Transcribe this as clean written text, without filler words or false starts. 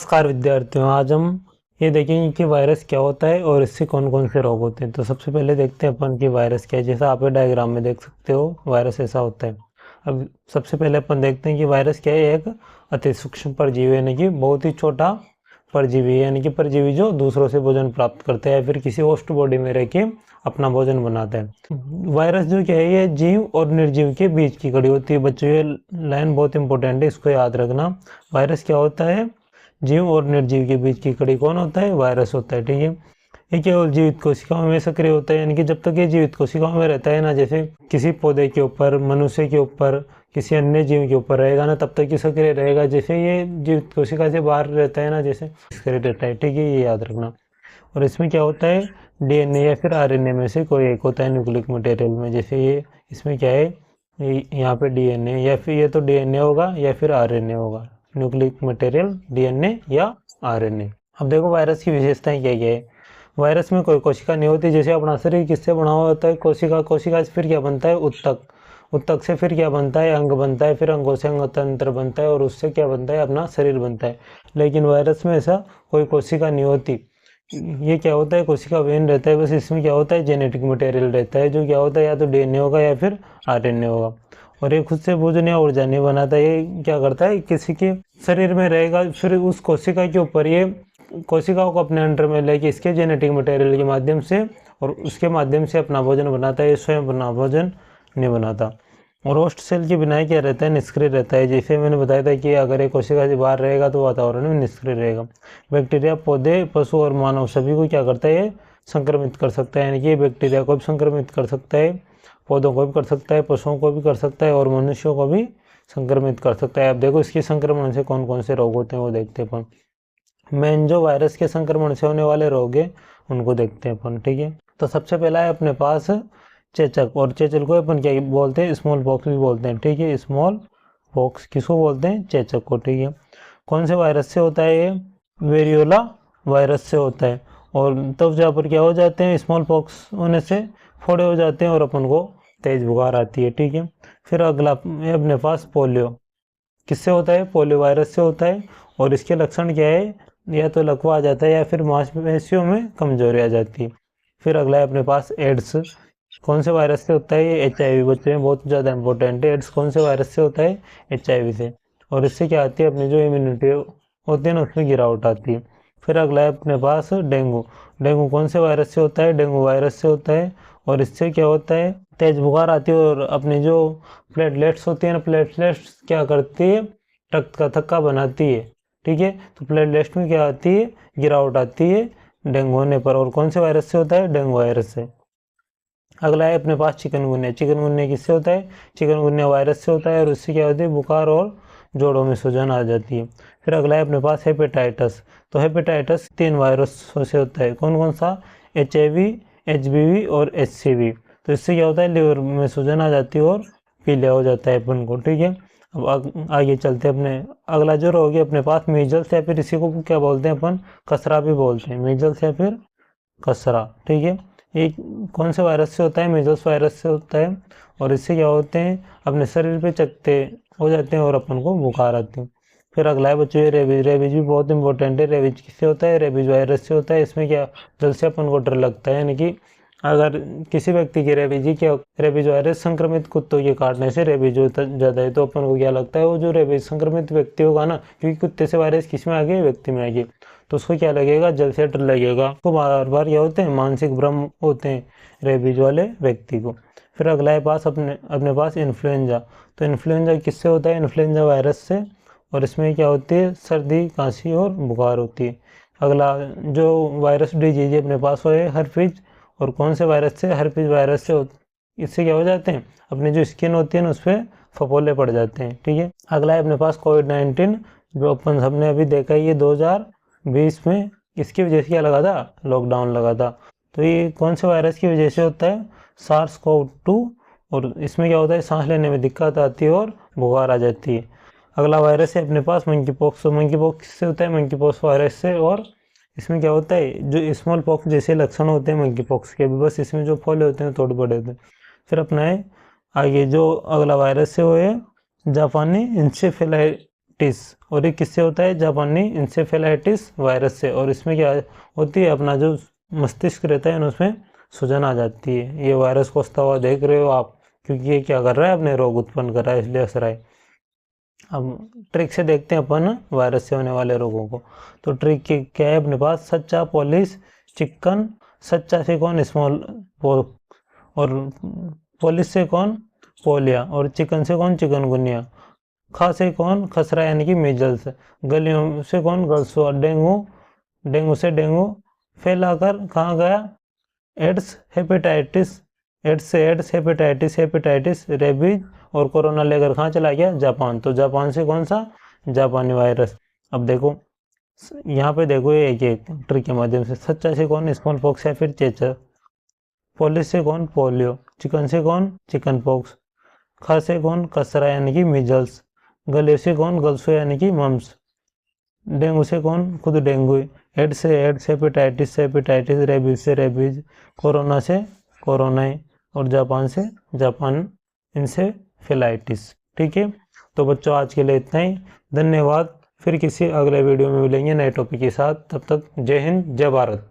नमस्कार विद्यार्थियों, आज हम ये देखेंगे कि वायरस क्या होता है और इससे कौन कौन से रोग होते हैं। तो सबसे पहले देखते हैं अपन कि वायरस क्या है। जैसा आप डायग्राम में देख सकते हो, वायरस ऐसा होता है। अब सबसे पहले अपन देखते हैं कि वायरस क्या है। एक अति सूक्ष्म परजीवी यानी कि बहुत ही छोटा परजीवी, यानी कि परजीवी जो दूसरों से भोजन प्राप्त करता है या फिर किसी होस्ट बॉडी में रह के अपना भोजन बनाता है। वायरस जो क्या है, ये जीव और निर्जीव के बीच की कड़ी होती है। बच्चों, ये लाइन बहुत इंपॉर्टेंट है, इसको याद रखना। वायरस क्या होता है? जीव और निर्जीव के बीच की कड़ी कौन होता है? वायरस होता है। ठीक है, ये केवल जीवित कोशिकाओं में सक्रिय होता है, यानी कि जब तक ये जीवित कोशिकाओं में रहता है ना, जैसे किसी पौधे के ऊपर, मनुष्य के ऊपर, किसी अन्य जीव के ऊपर रहेगा ना, तब तक ये सक्रिय रहेगा। जैसे ये जीवित कोशिका से बाहर रहता है ना, जैसे सक्रिय रहता है। ठीक है, ये याद रखना। और इसमें क्या होता है, डीएनए या फिर आरएनए में से कोई एक होता है न्यूक्लिक मटेरियल में। जैसे ये इसमें क्या है, यहाँ पे डीएनए या फिर ये तो डीएनए होगा या फिर आरएनए होगा। न्यूक्लिक मटेरियल डीएनए या आरएनए। अब देखो वायरस की विशेषताएं क्या क्या है। वायरस में कोई कोशिका नहीं होती। जैसे अपना शरीर किससे बना हुआ होता है? कोशिका। कोशिका से फिर क्या बनता है? उत्तक। उत्तक से फिर क्या बनता है? अंग बनता है। फिर अंगों से अंग तंत्र बनता है और उससे क्या बनता है? अपना शरीर बनता है। लेकिन वायरस में ऐसा कोई कोशिका नहीं होती। ये क्या होता है, कोशिका विहीन रहता है। बस इसमें क्या होता है, जेनेटिक मटेरियल रहता है, जो क्या होता है या तो डीएनए होगा या फिर आरएनए होगा। और ये खुद से भोजन या ऊर्जा नहीं बनाता। ये क्या करता है, किसी के शरीर में रहेगा, फिर उस कोशिका के ऊपर ये कोशिकाओं को अपने अंडर में लेके इसके जेनेटिक मटेरियल के माध्यम से और उसके माध्यम से अपना भोजन बनाता है। ये स्वयं अपना भोजन नहीं बनाता। और होस्ट सेल के बिना क्या रहता है, निष्क्रिय रहता है। जैसे मैंने बताया था कि अगर एक कोशिका से बाहर रहेगा तो वातावरण में निष्क्रिय रहेगा। बैक्टीरिया पौधे, पशु और मानव सभी को क्या करता है, ये संक्रमित कर सकता है। यानी कि बैक्टीरिया को भी संक्रमित कर सकता है, पौधों को भी कर सकता है, पशुओं को भी कर सकता है और मनुष्यों को भी संक्रमित कर सकता है। अब देखो इसके संक्रमण से कौन कौन से रोग होते हैं वो देखते हैं अपन। मेन जो वायरस के संक्रमण से होने वाले रोग है उनको देखते हैं अपन। ठीक है, तो सबसे पहला है अपने पास चेचक। और चेचक को अपन क्या बोलते हैं? स्मॉल पॉक्स भी बोलते हैं। ठीक है, स्मॉल पॉक्स किसको बोलते हैं? चेचक को। ठीक है, कौन से वायरस से होता है? ये वेरियोला वायरस से होता है। और त्वचा पर क्या हो जाते हैं? स्मॉल पॉक्स होने से फोड़े हो जाते हैं और अपन को तेज बुखार आती है। ठीक है, फिर अगला है अपने पास पोलियो। किससे होता है? पोलियो वायरस से होता है। और इसके लक्षण क्या है? या तो लकवा आ जाता है या फिर मांसपेशियों में कमजोरी आ जाती है। फिर अगला है अपने पास एड्स। कौन से वायरस से होता है? ये HIV। बच्चे में बहुत ज़्यादा इंपॉर्टेंट है। एड्स कौन से वायरस से होता है? HIV से। और इससे क्या आती है, अपनी जो इम्यूनिटी होती है ना, उसमें गिरावट आती है। फिर अगला है अपने पास डेंगू। डेंगू कौन से वायरस से होता है? डेंगू वायरस से होता है। और इससे क्या होता है, तेज बुखार आती है और अपनी जो प्लेटलेट्स होती है ना, प्लेटलेट्स क्या करती है, रक्त का थक्का बनाती है। ठीक है, तो प्लेटलेट्स में क्या आती है, गिरावट आती है डेंगू होने पर। और कौन से वायरस से होता है? डेंगू वायरस से। अगला है अपने पास चिकनगुनिया। चिकनगुनिया किससे होता है? चिकनगुनिया वायरस से होता है और उससे क्या होती है, बुखार और जोड़ों में सूजन आ जाती है। फिर अगला है अपने पास हेपेटाइटस। तो हेपेटाइटस 3 वायरसों से होता है। कौन कौन सा? HIV, HBV और HCV। तो इससे क्या होता है, लिवर में सूजन आ जाती है और पीलिया हो जाता है अपन को। ठीक है, अब आगे चलते हैं अपने। अगला जो रोग है अपने पास मीजल्स, या फिर इसी को क्या बोलते हैं अपन, खसरा भी बोलते हैं। मीजल्स या फिर खसरा। ठीक है, ये कौन से वायरस से होता है? मीजल्स वायरस से होता है। और इससे क्या होते हैं, अपने शरीर पे चकते हो जाते हैं और अपन को बुखार आती है। फिर अगला है बच्चों ये रेबीज। रेबीज भी बहुत इंपॉर्टेंट है। रेबीज किससे होता है? रेबीज वायरस से होता है। इसमें क्या, जल्द से अपन को डर लगता है। यानी कि अगर किसी व्यक्ति की रेबीज वायरस संक्रमित कुत्तों के काटने से रेबीज ज़्यादा है, तो अपन को क्या लगता है, वो जो रेबीज संक्रमित व्यक्ति होगा ना, क्योंकि कुत्ते से वायरस किस में आ गई, व्यक्ति में आ गई, तो उसको क्या लगेगा, जल्द से डर लगेगा। उसको बार बार क्या होते हैं, मानसिक भ्रम होते हैं रेबीज वाले व्यक्ति को। फिर अगला है पास अपने पास इन्फ्लुएंजा। तो इन्फ्लुएंजा किससे होता है? इन्फ्लुएंजा वायरस से। और इसमें क्या होती है, सर्दी, खांसी और बुखार होती है। अगला जो वायरस डिजीज अपने पास वो है हर्पीज। और कौन से वायरस से? हर्पीज वायरस से। इससे क्या हो जाते हैं, अपनी जो स्किन होती है ना, उस पर फफोले पड़ जाते हैं। ठीक है, अगला है अपने पास कोविड-19, जो अपन सबने अभी देखा है, ये 2020 में इसकी वजह से क्या लगा था, लॉकडाउन लगा था। तो ये कौन से वायरस की वजह से होता है? SARS-CoV-2। और इसमें क्या होता है, सांस लेने में दिक्कत आती है और बुखार आ जाती है। अगला वायरस है अपने पास मंकी पॉक्स। तो मंकी पॉक्स किससे होता है? मंकी पॉक्स वायरस से। और इसमें क्या होता है, जो स्मॉल पॉक्स जैसे लक्षण होते हैं मंकी पॉक्स के भी, बस इसमें जो फॉले होते हैं थोड़े बड़े होते हैं। फिर अपना है आगे जो अगला वायरस है वो है जापानी इंसेफेलाइटिस और ये किससे होता है? जापानी इंसेफेलाइटिस वायरस से। और इसमें क्या होती है, अपना जो मस्तिष्क रहता है उसमें सूजन आ जाती है। ये वायरस को हंसता हुआ देख रहे हो आप, क्योंकि ये क्या कर रहा है, अपने रोग उत्पन्न कर रहा है, इसलिए हंस रहा है। अब ट्रिक से देखते हैं अपन वायरस से होने वाले रोगों को। तो ट्रिक क्या है अपने पास? सच्चा पॉलिश चिकन, सच्चा से कौन स्मॉल और पॉलिश से कौन पोलिया, और चिकन से कौन चिकनगुनिया, खा से कौन खसरा यानी कि मीजल्स, गलियों से कौन गलसुआ, डेंगू डेंगू से डेंगू फैलाकर कहाँ गया? एड्स हेपेटाइटिस, एड्स से एड्स, हेपेटाइटिस हेपेटाइटिस, रेबीज और कोरोना लेकर कहाँ चला गया? जापान। तो जापान से कौन सा? जापानी वायरस। अब देखो यहाँ पे देखो, ये एक एक ट्रिक के माध्यम से। सच्चा से कौन? स्मॉल पॉक्स या फिर चेचक, पॉलिस से कौन? पोलियो, चिकन से कौन? चिकन पॉक्स, खा से कौन? खसरा यानी कि मीजल्स, गले से कौन? गलसो यानी कि मम्स, डेंगू से कौन? खुद डेंगू, एड्स से एड्स, हेपेटाइटिस से हेपेटाइटिस, रेबीज से रेबीज, कोरोना से कोरोना, और जापान से जापान इंसेफेलाइटिस। ठीक है, तो बच्चों आज के लिए इतना ही। धन्यवाद। फिर किसी अगले वीडियो में मिलेंगे नए टॉपिक के साथ। तब तक जय हिंद, जय भारत।